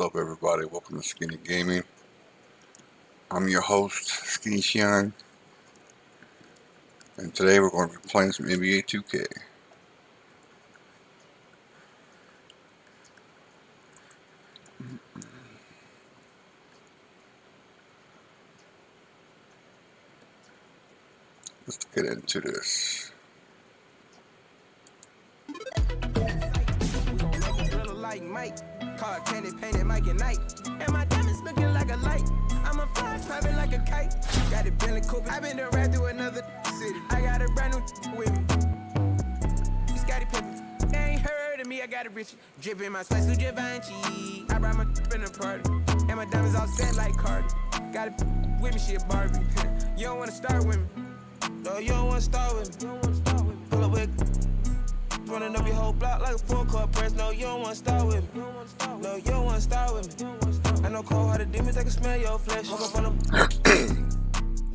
What's up, everybody? Welcome to Skinny Gaming. I'm your host, Skinny Shine, and today we're going to be playing some NBA 2K. Let's get into this. Like Mike, car candy painted Mike and Night, and my diamonds looking like a light. I'm a fly popping like a kite. Got it Billy Cooper. I've been to ride through another city. I got a brand new with me. Scotty Pippen. They ain't heard of me. I got a rich dripping my spice through Givenchy. I brought my in the party, and my diamonds all set like Cardi. Got it with me, she a Barbie. You don't wanna start with me. No, you don't wanna start with me. Pull up with. Running up your whole block like a full court press. No, you don't wanna start with me. No, you don't wanna start with me. I know cold-hearted demons that can smell your flesh. Hook up on them.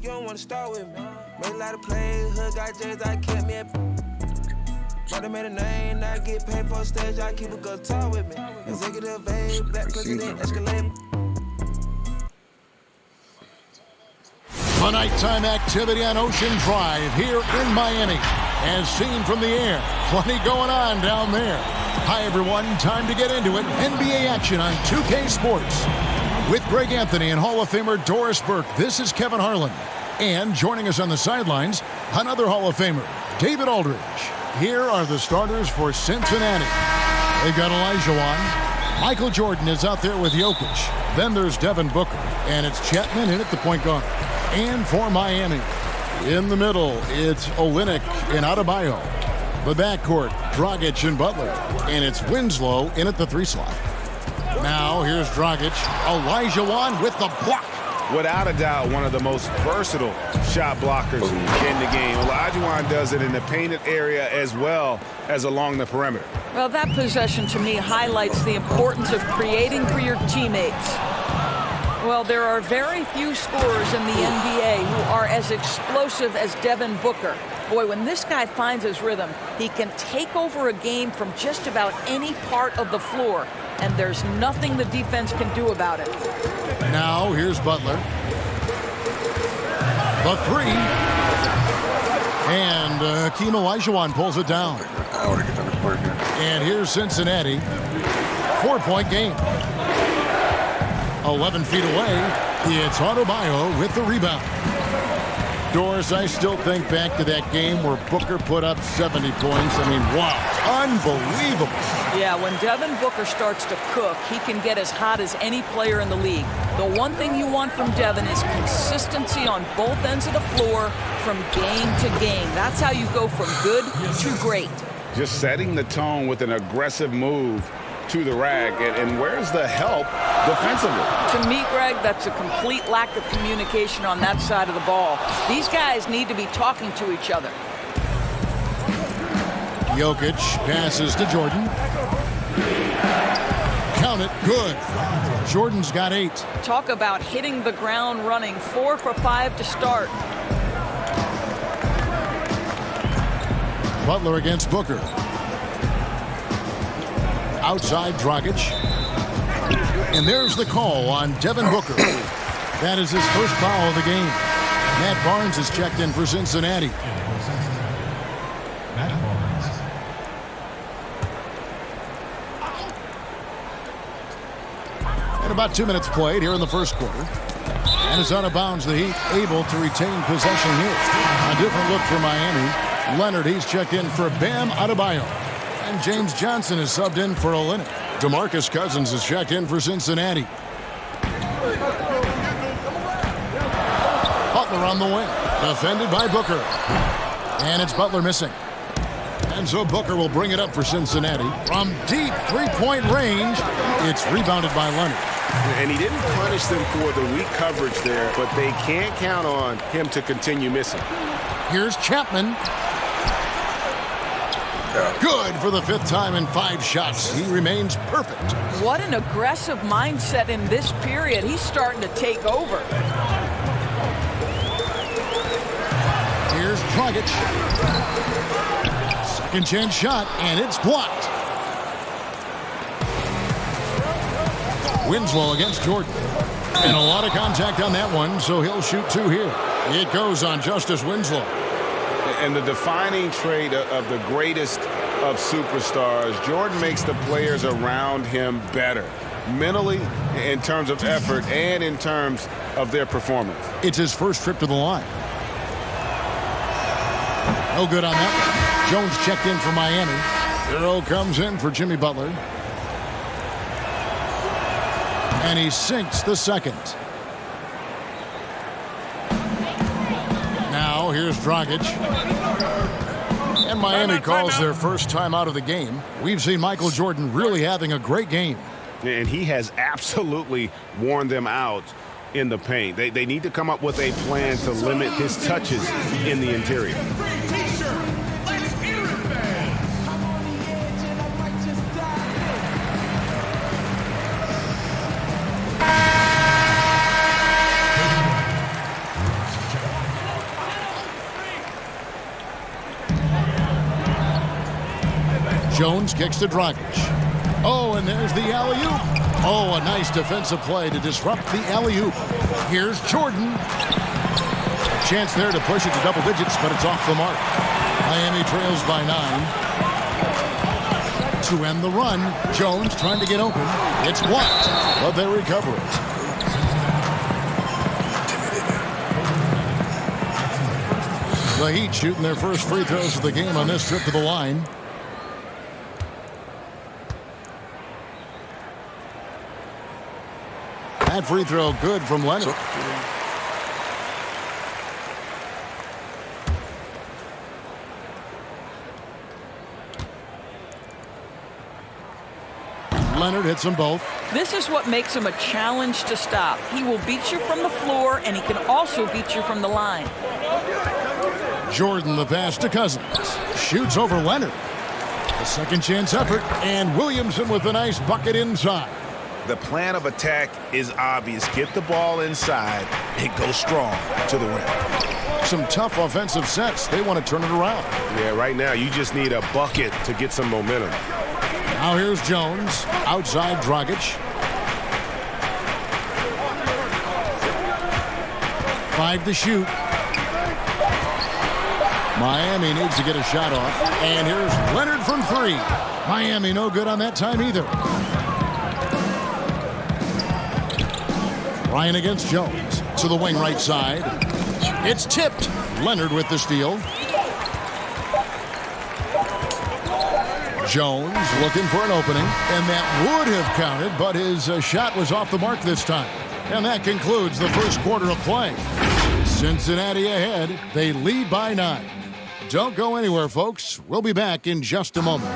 You don't wanna start with me. Made a lot of plays, hood got J's, I kept me at. Brother made a name, I get paid for a stage, I keep a good talk with me. Executive A, black president, Escalade. A nighttime activity on Ocean Drive here in Miami. As seen from the air, plenty going on down there. Hi, everyone. Time to get into it. NBA action on 2K Sports. With Greg Anthony and Hall of Famer Doris Burke, this is Kevin Harlan. And joining us on the sidelines, another Hall of Famer, David Aldridge. Here are the starters for Cincinnati. They've got Olajuwon. Michael Jordan is out there with Jokic. Then there's Devin Booker. And it's Chapman in at the point guard. And for Miami, in the middle, it's Olynyk and Adebayo. The backcourt, Dragic and Butler. And it's Winslow in at the 3 slot. Now, here's Dragic. Olajuwon with the block. Without a doubt, one of the most versatile shot blockers in the game. Olajuwon does it in the painted area as well as along the perimeter. Well, that possession to me highlights the importance of creating for your teammates. Well, there are very few scorers in the NBA who are as explosive as Devin Booker. Boy, when this guy finds his rhythm, he can take over a game from just about any part of the floor, and there's nothing the defense can do about it. Now, here's Butler. The 3. And Hakeem Olajuwon pulls it down. And here's Cincinnati. 4-point game. 11 feet away, it's Adebayo with the rebound. Doris, I still think back to that game where Booker put up 70 points. I mean, wow, unbelievable. Yeah, when Devin Booker starts to cook, he can get as hot as any player in the league. The one thing you want from Devin is consistency on both ends of the floor from game to game. That's how you go from good to great. Just setting the tone with an aggressive move to the rack, and where's the help defensively? To me, Greg, that's a complete lack of communication on that side of the ball. These guys need to be talking to each other. Jokic passes to Jordan. Count it, good. Jordan's got 8. Talk about hitting the ground running. 4 for 5 to start. Butler against Booker. Outside Dragic. And there's the call on Devin Booker. That is his first foul of the game. Matt Barnes is checked in for Cincinnati. Matt Barnes. And about 2 minutes played here in the first quarter. And it's out of bounds. The Heat able to retain possession here. A different look for Miami. Leonard, he's checked in for Bam Adebayo. And James Johnson is subbed in for Olynyk. DeMarcus Cousins is checked in for Cincinnati. Butler on the wing. Defended by Booker. And it's Butler missing. And so Booker will bring it up for Cincinnati. From deep 3-point range, it's rebounded by Leonard. And he didn't punish them for the weak coverage there, but they can't count on him to continue missing. Here's Chapman. Good for the 5th time in 5 shots. He remains perfect. What an aggressive mindset in this period. He's starting to take over. Here's Dragic. Second chance shot, and it's blocked. Winslow against Jordan. And a lot of contact on that one, so he'll shoot 2 here. It goes on Justice Winslow. And the defining trait of the greatest of superstars, Jordan makes the players around him better, mentally, in terms of effort, and in terms of their performance. It's his first trip to the line. No good on that one. Jones checked in for Miami. Hero comes in for Jimmy Butler. And he sinks the second. Now here's Dragic. And Miami calls their first time out of the game. We've seen Michael Jordan really having a great game. And he has absolutely worn them out in the paint. They need to come up with a plan to limit his touches in the interior. Jones kicks to Dragic. Oh, and there's the alley-oop. Oh, a nice defensive play to disrupt the alley-oop. Here's Jordan. A chance there to push it to double digits, but it's off the mark. Miami trails by 9. To end the run, Jones trying to get open. It's blocked, but they recover it. The Heat shooting their first free throws of the game on this trip to the line. That free throw good from Leonard. Leonard hits them both. This is what makes him a challenge to stop. He will beat you from the floor, and he can also beat you from the line. Jordan the pass to Cousins. Shoots over Leonard. A second chance effort, and Williamson with a nice bucket inside. The plan of attack is obvious. Get the ball inside and go strong to the rim. Some tough offensive sets. They want to turn it around. Yeah, right now you just need a bucket to get some momentum. Now here's Jones. Outside Dragic. 5 to shoot. Miami needs to get a shot off. And here's Leonard from 3. Miami no good on that time either. Ryan against Jones. To the wing right side. It's tipped. Leonard with the steal. Jones looking for an opening. And that would have counted, but his shot was off the mark this time. And that concludes the first quarter of play. Cincinnati ahead. They lead by 9. Don't go anywhere, folks. We'll be back in just a moment.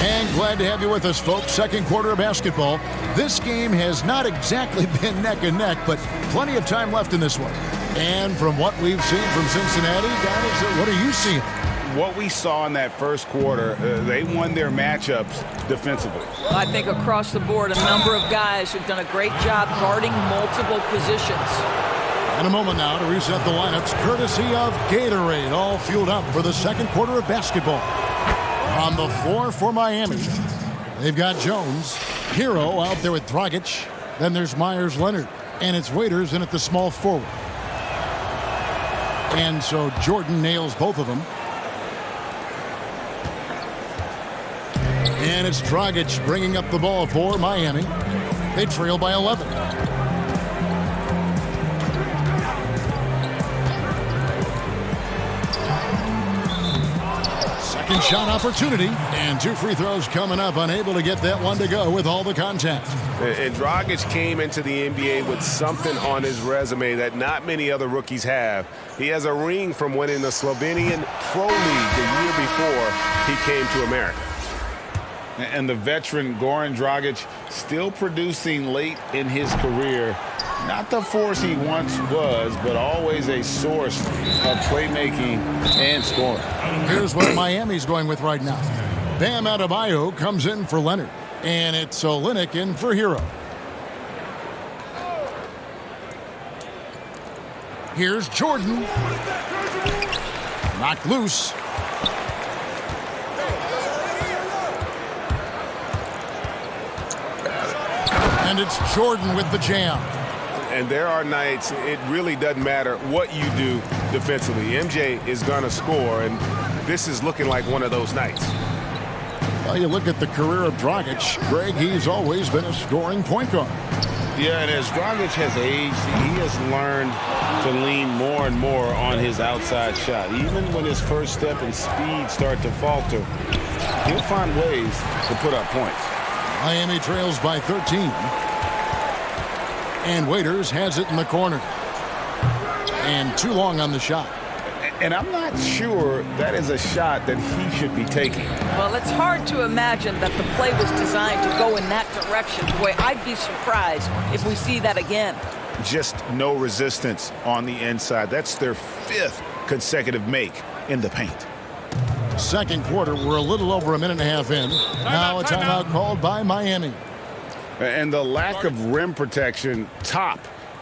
And glad to have you with us, folks. Second quarter of basketball. This game has not exactly been neck and neck, but plenty of time left in this one. And from what we've seen from Cincinnati, guys, what are you seeing? What we saw in that first quarter, they won their matchups defensively. I think across the board, a number of guys have done a great job guarding multiple positions. In a moment now to reset the lineups, courtesy of Gatorade, all fueled up for the second quarter of basketball. On the floor for Miami, they've got Jones, Hero out there with Dragic. Then there's Myers Leonard, and it's Waiters in at the small forward. And so Jordan nails both of them. And it's Dragic bringing up the ball for Miami. They trail by 11. Second shot opportunity, and 2 free throws coming up, unable to get that one to go with all the contact. And Dragic came into the NBA with something on his resume that not many other rookies have. He has a ring from winning the Slovenian Pro League the year before he came to America. And the veteran Goran Dragic still producing late in his career. Not the force he once was, but always a source of playmaking and scoring. Here's what Miami's going with right now. Bam Adebayo comes in for Leonard. And it's Olynyk in for Hero. Here's Jordan. Knocked loose. And it's Jordan with the jam. And there are nights it really doesn't matter what you do defensively. MJ is going to score, and this is looking like one of those nights. Well, you look at the career of Dragic, Greg, he's always been a scoring point guard. Yeah, and as Dragic has aged, he has learned to lean more and more on his outside shot. Even when his first step and speed start to falter, he'll find ways to put up points. Miami trails by 13. And Waiters has it in the corner. And too long on the shot. And I'm not sure that is a shot that he should be taking. Well, it's hard to imagine that the play was designed to go in that direction. Boy, I'd be surprised if we see that again. Just no resistance on the inside. That's their 5th consecutive make in the paint. Second quarter, we're a little over a minute and a half in. Now a timeout called by Miami. And the lack of rim protection, top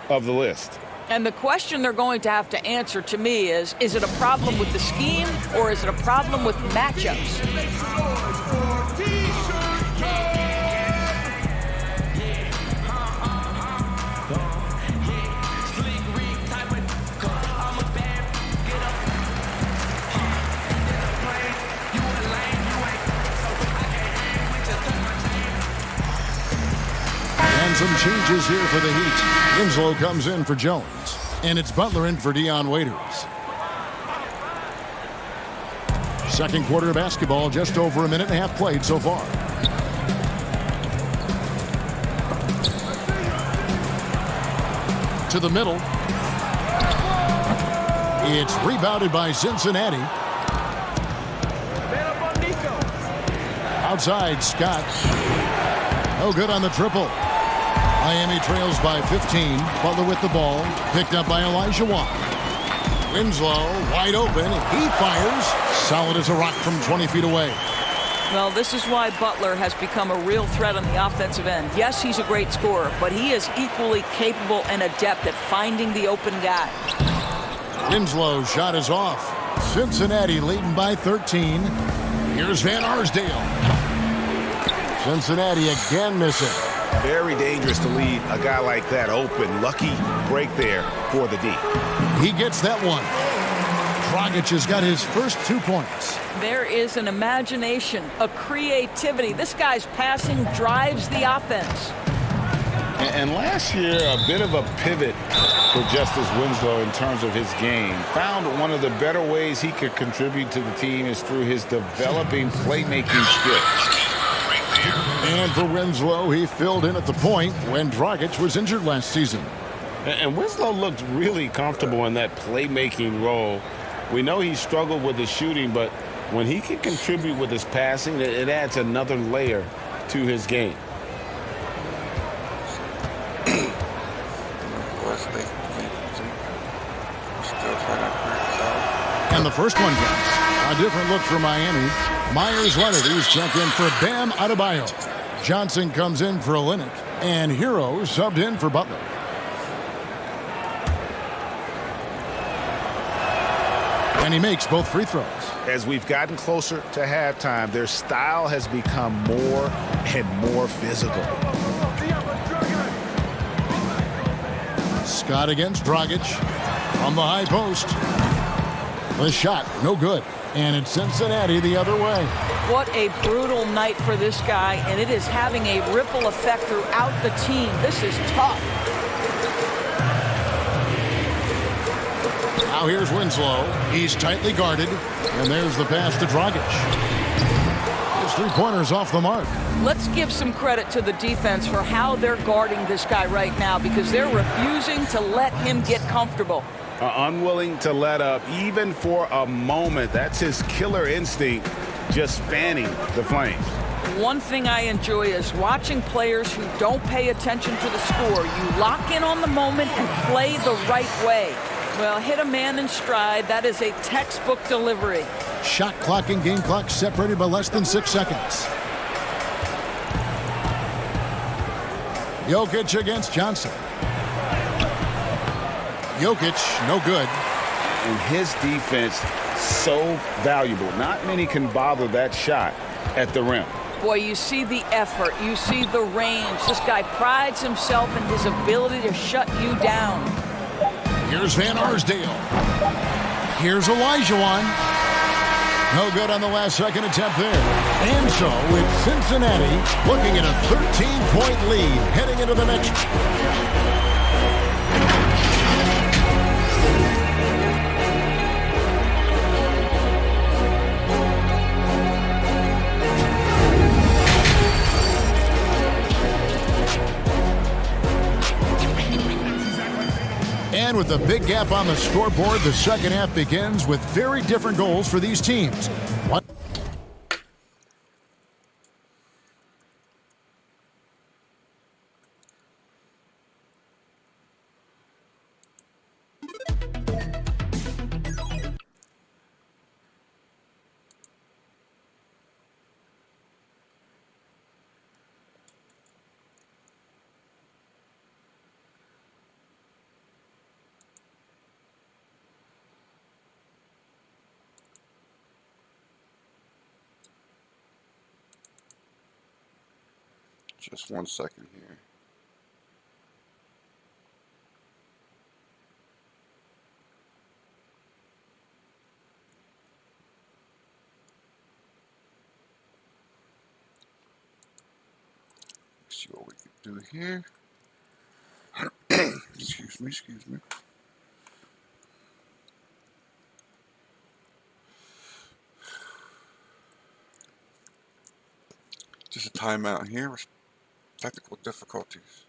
of the list. And the question they're going to have to answer to me is it a problem with the scheme or is it a problem with matchups? And some changes here for the Heat. Winslow comes in for Jones. And it's Butler in for Dion Waiters. Second quarter of basketball, just over a minute and a half played so far. To the middle. It's rebounded by Cincinnati. Outside, Scott. No good on the triple. Miami trails by 15. Butler with the ball. Picked up by Elijah Watt. Winslow wide open. He fires. Solid as a rock from 20 feet away. Well, this is why Butler has become a real threat on the offensive end. Yes, he's a great scorer, but he is equally capable and adept at finding the open guy. Winslow's shot is off. Cincinnati leading by 13. Here's Van Arsdale. Cincinnati again missing. Very dangerous to leave a guy like that open. Lucky break there for the D. He gets that one. Dragic has got his first 2 points. There is an imagination, a creativity. This guy's passing drives the offense. And last year, a bit of a pivot for Justice Winslow in terms of his game. Found one of the better ways he could contribute to the team is through his developing playmaking skills. And for Winslow, he filled in at the point when Dragic was injured last season. And Winslow looked really comfortable in that playmaking role. We know he struggled with his shooting, but when he can contribute with his passing, it adds another layer to his game. And the first one comes. A different look for Miami. Myers Leonard, he's checked in for Bam Adebayo. Johnson comes in for Olynyk. And Hero subbed in for Butler. And he makes both free throws. As we've gotten closer to halftime, their style has become more and more physical. Scott against Dragic from the high post. The shot, no good. And it's Cincinnati the other way. What a brutal night for this guy, and it is having a ripple effect throughout the team. This is tough. Now here's Winslow. He's tightly guarded. And there's the pass to Dragic. His 3-pointers off the mark. Let's give some credit to the defense for how they're guarding this guy right now because they're refusing to let him get comfortable. Unwilling to let up even for a moment. That's his killer instinct, just fanning the flames. One thing I enjoy is watching players who don't pay attention to the score. You lock in on the moment and play the right way. Well, hit a man in stride. That is a textbook delivery. Shot clock and game clock separated by less than 6 seconds. Jokic against Johnson. Jokic, no good. And his defense so valuable. Not many can bother that shot at the rim. Boy, you see the effort. You see the range. This guy prides himself in his ability to shut you down. Here's Van Arsdale. Here's Olajuwon. No good on the last second attempt there. And so it's Cincinnati looking at a 13-point lead heading into the next. And with a big gap on the scoreboard, the second half begins with very different goals for these teams. What? Just 1 second here. Let's see what we can do here. Excuse me. Just a timeout here. Technical difficulties.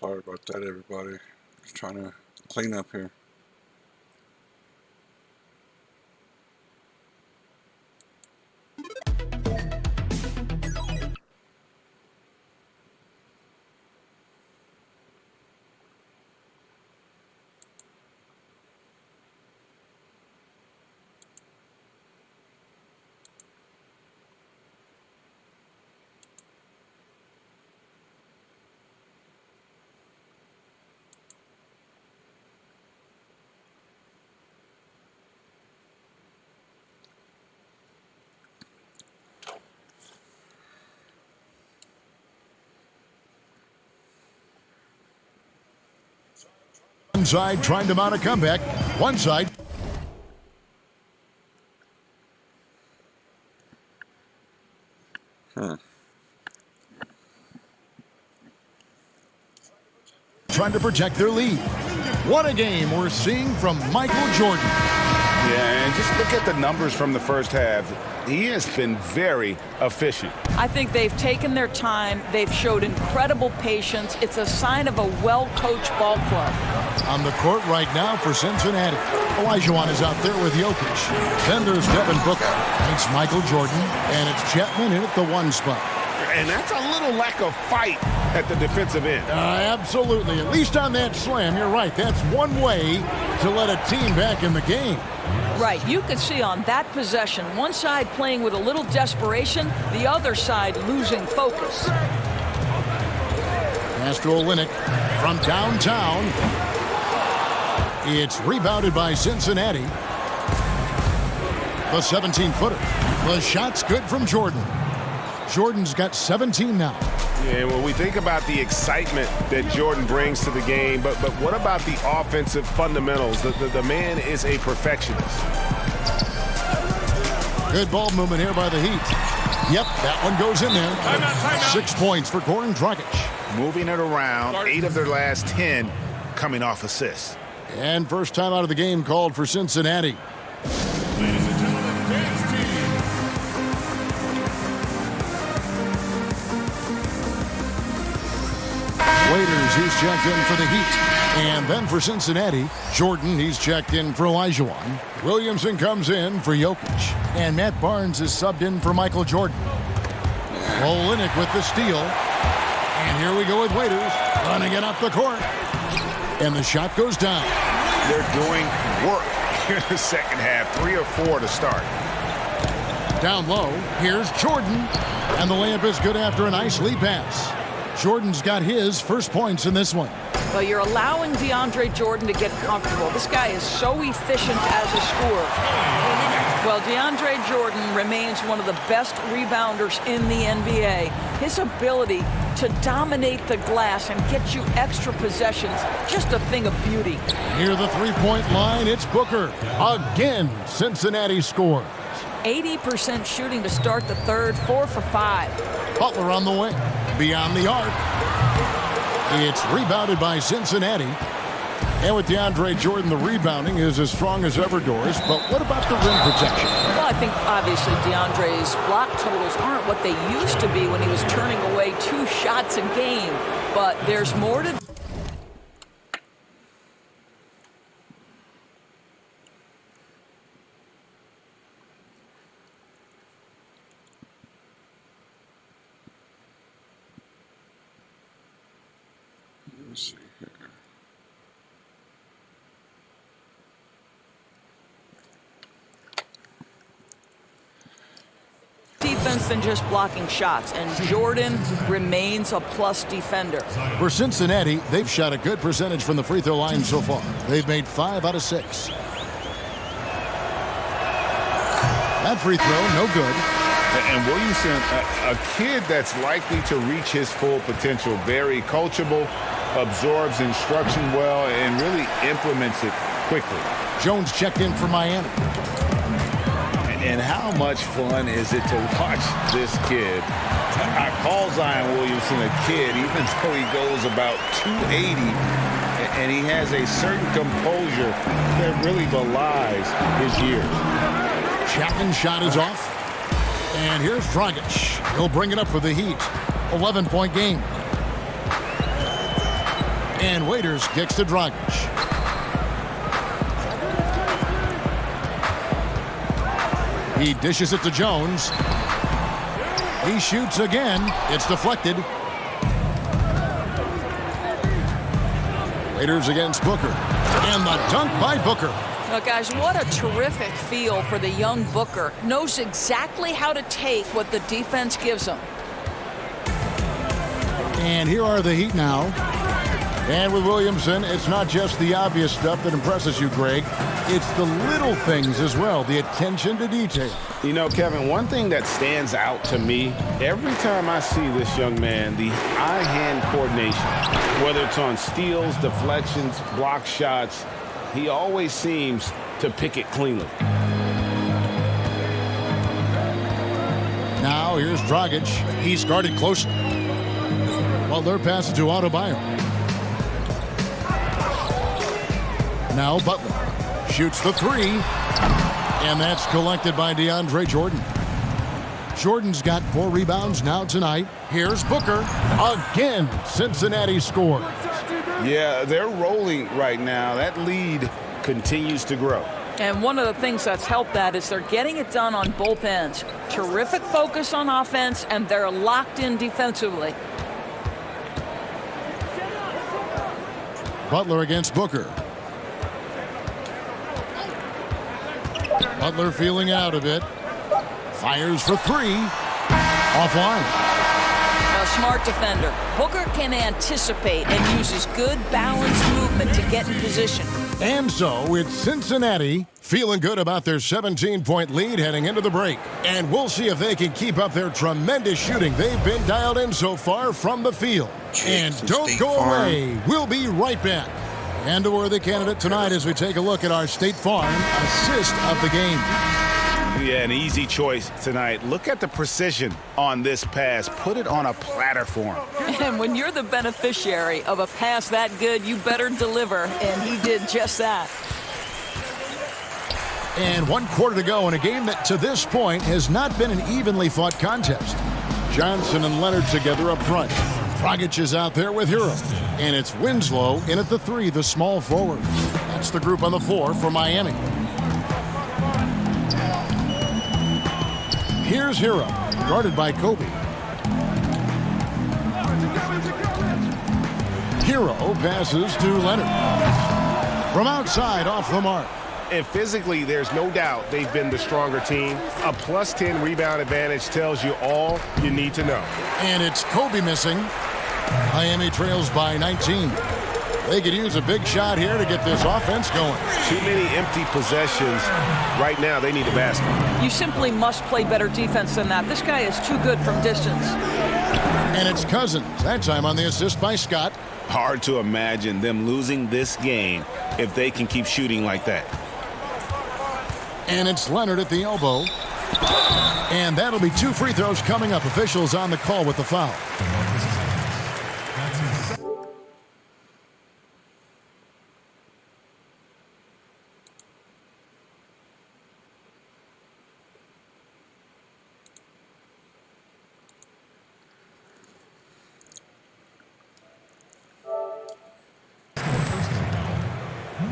Sorry about that, everybody. Just trying to clean up here. One side trying to mount a comeback. One side. Trying to protect their lead. What a game we're seeing from Michael Jordan. Yeah, and just look at the numbers from the first half. He has been very efficient. I think they've taken their time. They've showed incredible patience. It's a sign of a well-coached ball club. On the court right now for Cincinnati. Olajuwon is out there with Jokic. Then there's Devin Booker. It's Michael Jordan. And it's Chetman in at the one spot. And that's a little lack of fight at the defensive end. Absolutely. At least on that slam, you're right. That's one way to let a team back in the game. Right. You could see on that possession, one side playing with a little desperation, the other side losing focus. Pass to Olynyk from downtown. It's rebounded by Cincinnati. The 17-footer. The shot's good from Jordan. Jordan's got 17 now. Yeah, when we think about the excitement that Jordan brings to the game, but what about the offensive fundamentals? The man is a perfectionist. Good ball movement here by the Heat. Yep, that one goes in there. Timeout. 6 points for Goran Dragic. Moving it around, 8 of their last 10 coming off assists. And first time out of the game called for Cincinnati. Ladies and gentlemen, dance team. Waiters, he's checked in for the Heat. And then for Cincinnati, Jordan, he's checked in for Olajuwon. Williamson comes in for Jokic. And Matt Barnes is subbed in for Michael Jordan. Olynyk with the steal. And here we go with Waiters, running it up the court. And the shot goes down. They're doing work here in the second half. 3 or 4 to start. Down low, here's Jordan. And the layup is good after a nice lead pass. Jordan's got his first points in this one. Well, you're allowing DeAndre Jordan to get comfortable. This guy is so efficient as a scorer. Well, DeAndre Jordan remains one of the best rebounders in the NBA. His ability to dominate the glass and get you extra possessions, just a thing of beauty. Near the three-point line, it's Booker. Again, Cincinnati scores. 80% shooting to start the third, 4 for 5. Butler on the wing. Beyond the arc. It's rebounded by Cincinnati. And with DeAndre Jordan, the rebounding is as strong as ever, Doris. But what about the rim protection? Well, I think obviously DeAndre's block totals aren't what they used to be when he was turning away 2 shots a game. But there's more to... Let's see here. defense than just blocking shots, and Jordan remains a plus defender. For Cincinnati, they've shot a good percentage from the free throw line so far. They've made 5 out of 6. That free throw, no good. And Williamson, a kid that's likely to reach his full potential, very coachable, absorbs instruction well, and really implements it quickly. Jones checked in for Miami. And how much fun is it to watch this kid? I call Zion Williamson a kid, even though he goes about 280, and he has a certain composure that really belies his years. Chapman's shot is off. And here's Dragic. He'll bring it up for the Heat. 11-point game. And Waiters kicks to Dragic. He dishes it to Jones. He shoots again. It's deflected. Waiters against Booker. And the dunk by Booker. Now, guys, what a terrific feel for the young Booker. Knows exactly how to take what the defense gives him. And here are the Heat now. And with Williamson, it's not just the obvious stuff that impresses you, Greg. It's the little things as well, the attention to detail. You know, Kevin, one thing that stands out to me, every time I see this young man, the eye-hand coordination, whether it's on steals, deflections, block shots, he always seems to pick it cleanly. Now here's Dragic. He's guarded closely. Butler passes to Adebayo. Now Butler shoots the 3. And that's collected by DeAndre Jordan. Jordan's got 4 rebounds now tonight. Here's Booker. Again, Cincinnati scores. Yeah, they're rolling right now. That lead continues to grow. And one of the things that's helped that is they're getting it done on both ends. Terrific focus on offense, and they're locked in defensively. Butler against Booker. Butler feeling out of it. Fires for 3. Offline. A smart defender. Booker can anticipate and uses good balanced movement to get in position. And so it's Cincinnati feeling good about their 17-point lead heading into the break. And we'll see if they can keep up their tremendous shooting they've been dialed in so far from the field. And don't go away. We'll be right back. And a worthy candidate tonight as we take a look at our State Farm assist of the game. Yeah, an easy choice tonight. Look at the precision on this pass. Put it on a platter for him. And when you're the beneficiary of a pass that good, you better deliver, and he did just that. And 1 quarter to go in a game that to this point has not been an evenly fought contest. Johnson and Leonard together up front. Dragic is out there with Hero. And it's Winslow in at the 3, the small forward. That's the group on the 4 for Miami. Here's Hero, guarded by Kobe. Hero passes to Leonard. From outside, off the mark. And physically, there's no doubt they've been the stronger team. A +10 rebound advantage tells you all you need to know. And it's Kobe missing. Miami trails by 19. They could use a big shot here to get this offense going. Too many empty possessions. Right now, they need a basket. You simply must play better defense than that. This guy is too good from distance. And it's Cousins. That time on the assist by Scott. Hard to imagine them losing this game if they can keep shooting like that. And it's Leonard at the elbow. And that'll be 2 free throws coming up. Officials on the call with the foul.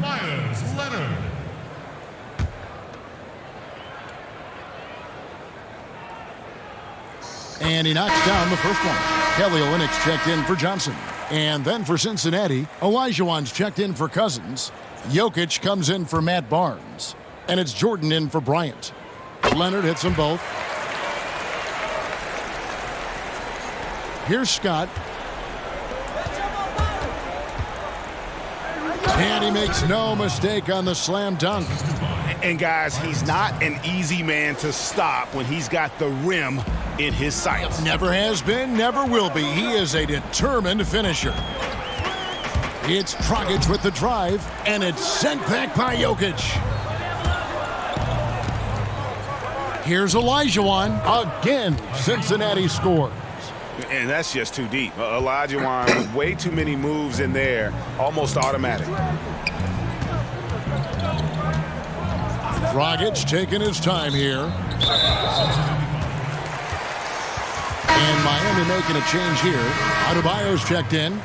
Myers Leonard. And he knocks down the first one. Kelly Olynyk checked in for Johnson. And then for Cincinnati, Olajuwon's checked in for Cousins. Jokic comes in for Matt Barnes. And it's Jordan in for Bryant. Leonard hits them both. Here's Scott. And he makes no mistake on the slam dunk. And guys, he's not an easy man to stop when he's got the rim in his sights. Never has been, never will be. He is a determined finisher. It's Dragic with the drive, and it's sent back by Jokic. Here's Olajuwon. Again, Cincinnati scores. And that's just too deep. Olajuwon with way too many moves in there, almost automatic. Dragic taking his time here. And Miami making a change here. Adebayo's checked in.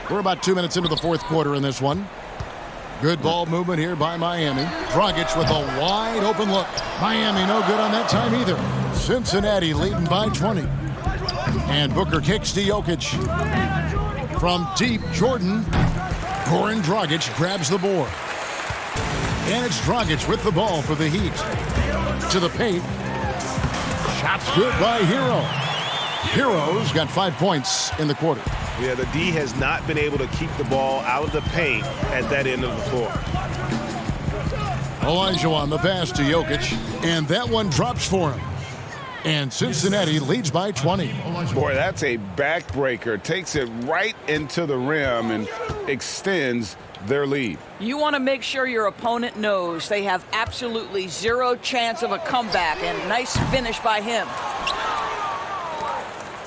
We're about 2 minutes into the 4th quarter in this one. Good ball movement here by Miami. Dragic with a wide open look. Miami no good on that time either. Cincinnati leading by 20. And Booker kicks to Jokic. From deep, Jordan. Goran Dragic grabs the board. And it's Dragic with the ball for the Heat. To the paint. Shots good by Hero. Hero's got 5 points in the quarter. Yeah, the D has not been able to keep the ball out of the paint at that end of the floor. Olajuwon the pass to Jokic. And that one drops for him. And Cincinnati leads by 20. Boy, that's a backbreaker. Takes it right into the rim and extends their lead. You want to make sure your opponent knows they have absolutely zero chance of a comeback, and nice finish by him.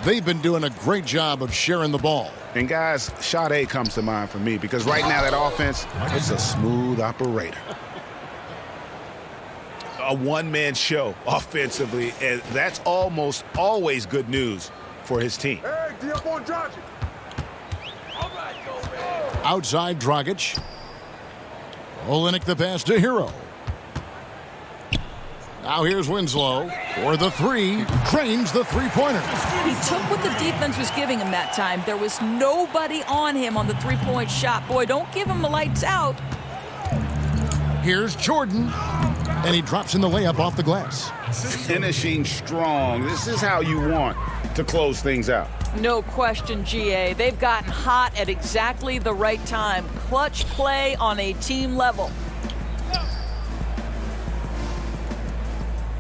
They've been doing a great job of sharing the ball. And guys, Sade comes to mind for me because right now that offense, it's a smooth operator. A one-man show offensively, and that's almost always good news for his team. Hey, D up on Dragic. Outside Dragic. Olynyk the pass to Hero. Now here's Winslow for the 3. Drains the 3-pointer. He took what the defense was giving him that time. There was nobody on him on the 3-point shot. Boy, don't give him the lights out. Here's Jordan. And he drops in the layup off the glass. Finishing strong. This is how you want to close things out. No question, GA. They've gotten hot at exactly the right time. Clutch play on a team level.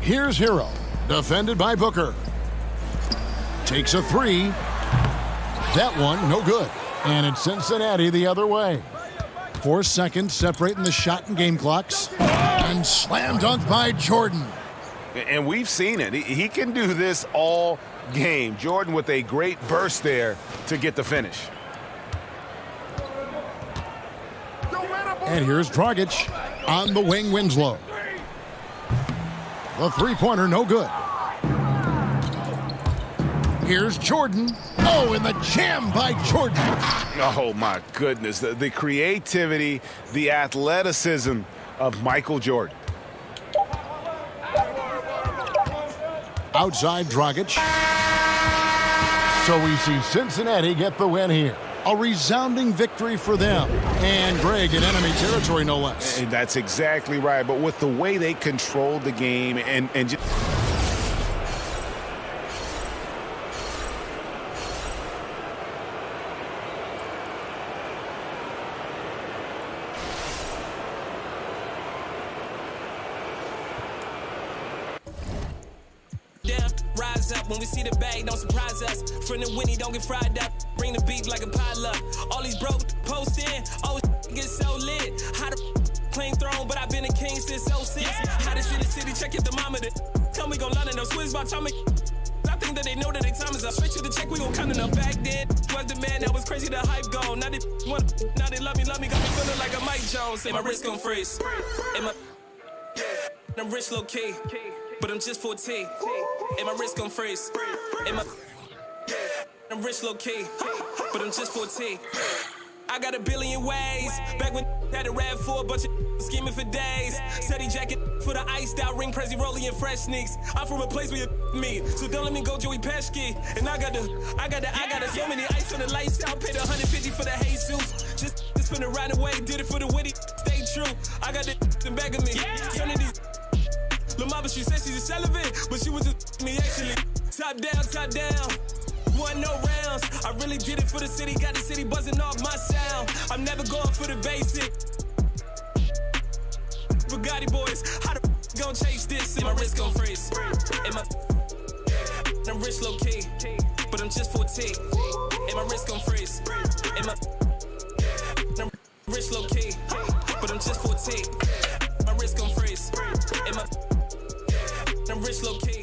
Here's Hero, defended by Booker. Takes a three. That one, no good. And it's Cincinnati the other way. 4 seconds separating the shot and game clocks. And slam dunk by Jordan. And we've seen it. He can do this all game. Jordan with a great burst there to get the finish. And here's Dragic on the wing, Winslow. The three-pointer, no good. Here's Jordan. Oh, and the jam by Jordan. Oh, my goodness. The creativity, the athleticism of Michael Jordan. Outside Dragic. So we see Cincinnati get the win here. A resounding victory for them. And Greg in enemy territory, no less. And that's exactly right. But with the way they controlled the game and just... Rise up when we see the bag, don't surprise us. Friend of Winnie, don't get fried up. Bring the beef like a pile up. All these bros post in, always get so lit. How the claim throne, but I've been a king since 06. How to see the city, check your thermometer. Tell me go London, no Swiss by time. I think that they know that their time is up. Straight to the check, we gon' count it up. Back then, was the man that was crazy, the hype gone. Now they love me, got me feeling like a Mike Jones. And my wrist gon' freeze. And I'm rich low key, but I'm just 14. And my wrist gon' freeze. And I'm rich low key, but I'm just 14. I got a billion ways. Back when had a rap for a bunch of scheming for days. Steady jacket for the iced out ring, crazy rolling and fresh sneaks. I'm from a place where you meet, so don't let me go Joey Pesci. And I got so many ice on the lifestyle. Paid 150 for the Jesus. Just finna ride away, did it for the witty. Stay true. I got the in back of me. Some of these. Lil' mama, she said she's a celibate, but she was just me actually. Top down. Won no rounds. I really did it for the city. Got the city buzzing off my sound. I'm never going for the basic. Bugatti boys, how the gon' chase this? And my wrist gon' freeze. And I'm rich low key, but I'm just 14. And my wrist gon' freeze. And I'm rich low key, but I'm just 14. My wrist gon' freeze. And I'm rich low key.